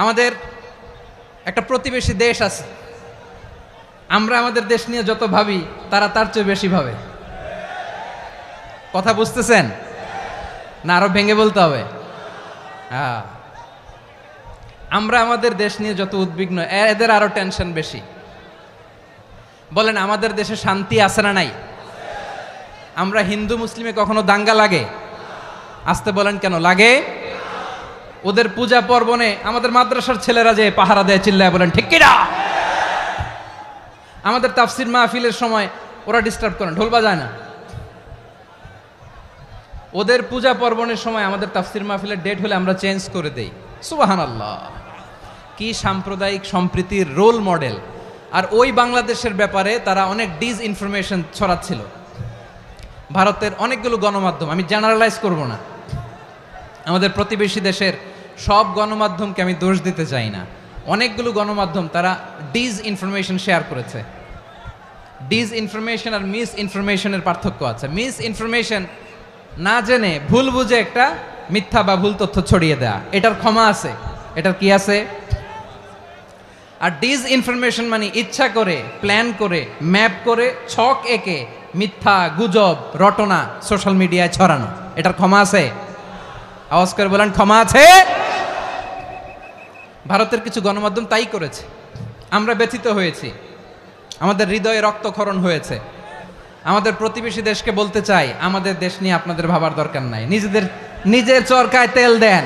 আমাদের একটা প্রতিবেশী দেশ আছে, আমরা আমাদের দেশ নিয়ে যত ভাবি তারা তার চেয়ে বেশি ভাবে। কথা বুঝতেছেন না? আরো ভেঙে বলতে হবে। হ্যাঁ, আমরা আমাদের দেশ নিয়ে যত উদ্বিগ্ন, এদের আরো টেনশন বেশি। বলেন, আমাদের দেশে শান্তি আছে না নাই? আমরা হিন্দু মুসলিমে কখনো দাঙ্গা লাগে? আসতে বলেন, কেন লাগে? ওদের পূজা পার্বণে আমাদের মাদ্রাসার ছেলেরা যে পাহারা দেয়, চিল্লায় বলেন ঠিক কিনা? আমাদের তাফসির মাহফিলের সময় ওরা ডিস্টার্ব করেন, ঢোল বাজায় না। ওদের পূজা পার্বণের সময় আমাদের তাফসির মাহফিলের ডেট হলে আমরা চেঞ্জ করে দেই। সুবহানাল্লাহ, কি সাম্প্রদায়িক সম্প্রীতির রোল মডেল। আর ওই বাংলাদেশের ব্যাপারে তারা অনেক ডিস ইনফরমেশন ছড়াচ্ছিল। ভারতের অনেকগুলো গণমাধ্যম, আমি জেনারেলাইজ করব না, আমাদের প্রতিবেশী দেশের সব গণমাধ্যমকে আমি দোষ দিতে চাই না, অনেকগুলো গণমাধ্যম তারা ডিস ইনফরমেশন শেয়ার করেছে। ডিস ইনফরমেশন আর মিস ইনফরমেশনের পার্থক্য আছে। মিস ইনফরমেশন না জেনে ভুল বুঝে একটা মিথ্যা বা ভুল তথ্য ছড়িয়ে দেয়া, এটার ক্ষমা আছে, এটার কি আছে? আর ডিস ইনফরমেশন মানে ইচ্ছা করে, প্ল্যান করে, ম্যাপ করে, ছক এঁকে মিথ্যা, গুজব, রটনা সোশ্যাল মিডিয়ায় ছড়ানো, এটার ক্ষমা আছে? আওয়াজ করে বলেন, ক্ষমা আছে? ভারতের কিছু গণমাধ্যম তাই করেছে। আমরা ব্যথিত হয়েছি, আমাদের হৃদয়ে রক্তক্ষরণ হয়েছে। আমাদের প্রতিবেশী দেশকে বলতে চাই, আমাদের দেশ নিয়ে আপনাদের ভাবার দরকার নাই, নিজের চরকায় তেল দেন,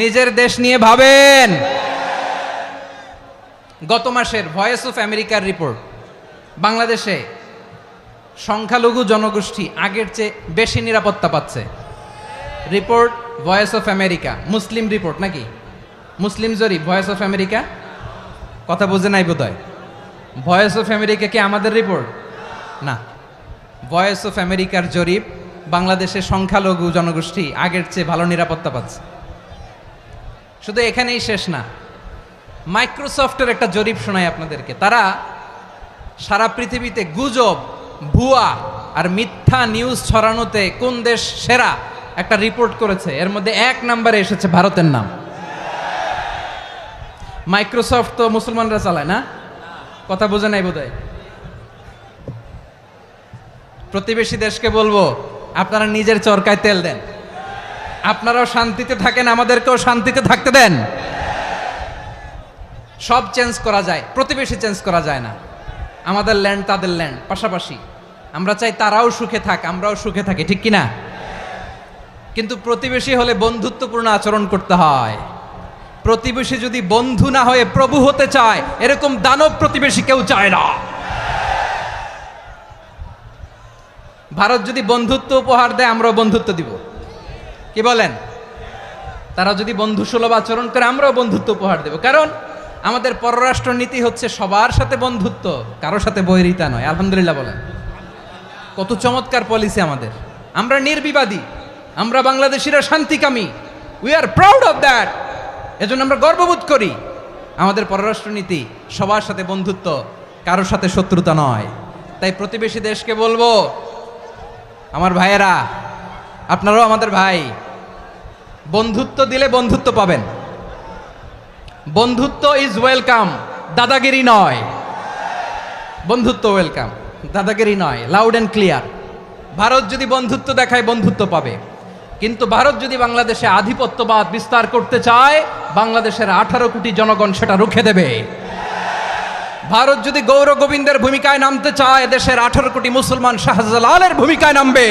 নিজের দেশ নিয়ে ভাবেন। গত মাসের ভয়েস অফ আমেরিকার রিপোর্ট, বাংলাদেশে সংখ্যালঘু জনগোষ্ঠী আগের চেয়ে বেশি নিরাপত্তা পাচ্ছে। Report voice of America, Muslim report নাকি? মুসলিম জরিপ, ভয়েস অফ আমেরিকা। কথা বুঝে নাই বোধহয়। ভয়েস অফ আমেরিকা কি আমাদের রিপোর্ট? না, ভয়েস অফ আমেরিকার জরিপ, বাংলাদেশের সংখ্যালঘু জনগোষ্ঠী আগের চেয়ে ভালো নিরাপত্তা পাচ্ছে। শুধু এখানেই শেষ না, মাইক্রোসফটের একটা জরিপ শোনায় আপনাদেরকে। তারা সারা পৃথিবীতে গুজব, ভুয়া আর মিথ্যা নিউজ ছড়ানোতে কোন দেশ সেরা একটা রিপোর্ট করেছে। এর মধ্যে 1 নম্বরে এসেছে ভারতের নাম। মাইক্রোসফট তো মুসলমানরা চালায় না? কথা বোঝে নাই বোধহয়। প্রতিবেশী দেশকে বলবো, আপনারা নিজের চরকায় তেল দেন, আপনারাও শান্তিতে থাকেন, আমাদেরকেও শান্তিতে থাকতে দেন। সব চেঞ্জ করা যায়, প্রতিবেশী চেঞ্জ করা যায় না। আমাদের ল্যান্ড তাদের ল্যান্ড, পাশাপাশি। আমরা চাই তারাও সুখে থাক, আমরাও সুখে থাকি, ঠিক কিনা? কিন্তু প্রতিবেশী হলে বন্ধুত্বপূর্ণ আচরণ করতে হয়। প্রতিবেশী যদি বন্ধু না হয়ে প্রভু হতে চায়, এরকম দানব প্রতিবেশী কেউ চায় না। ভারত যদি বন্ধুত্ব উপহার দেয়, আমরাও বন্ধুত্ব দিব। কি বলেন? তারা যদি বন্ধু সুলভ আচরণ করে, আমরাও বন্ধুত্ব উপহার দেব। কারণ আমাদের পররাষ্ট্র নীতি হচ্ছে সবার সাথে বন্ধুত্ব, কারোর সাথে বৈরিতা নয়। আলহামদুলিল্লাহ বলেন, কত চমৎকার পলিসি আমাদের। আমরা নির্বিবাদী, আমরা বাংলাদেশিরা শান্তিকামী। We are proud of that. এজন্য আমরা গর্ববোধ করি। আমাদের পররাষ্ট্র নীতি সবার সাথে বন্ধুত্ব, কারোর সাথে শত্রুতা নয়। তাই প্রতিবেশী দেশকে বলবো, আমার ভাইয়েরা, আপনারাও আমাদের ভাই, বন্ধুত্ব দিলে বন্ধুত্ব পাবেন। বন্ধুত্ব ইজ ওয়েলকাম, দাদাগিরি নয়। বন্ধুত্ব ওয়েলকাম, দাদাগিরি নয়, লাউড অ্যান্ড ক্লিয়ার। ভারত যদি বন্ধুত্ব দেখায়, বন্ধুত্ব পাবে। কিন্তু ভারত যদি বাংলাদেশে আধিপত্যবাদ বিস্তার করতে চায়, বাংলাদেশের 18 কোটি জনগণ সেটা রুখে দেবে। ভারত যদি গৌর গোবিন্দের ভূমিকায় নামতে চায়, দেশের 18 কোটি মুসলমান শাহজালালের ভূমিকায় নামবে।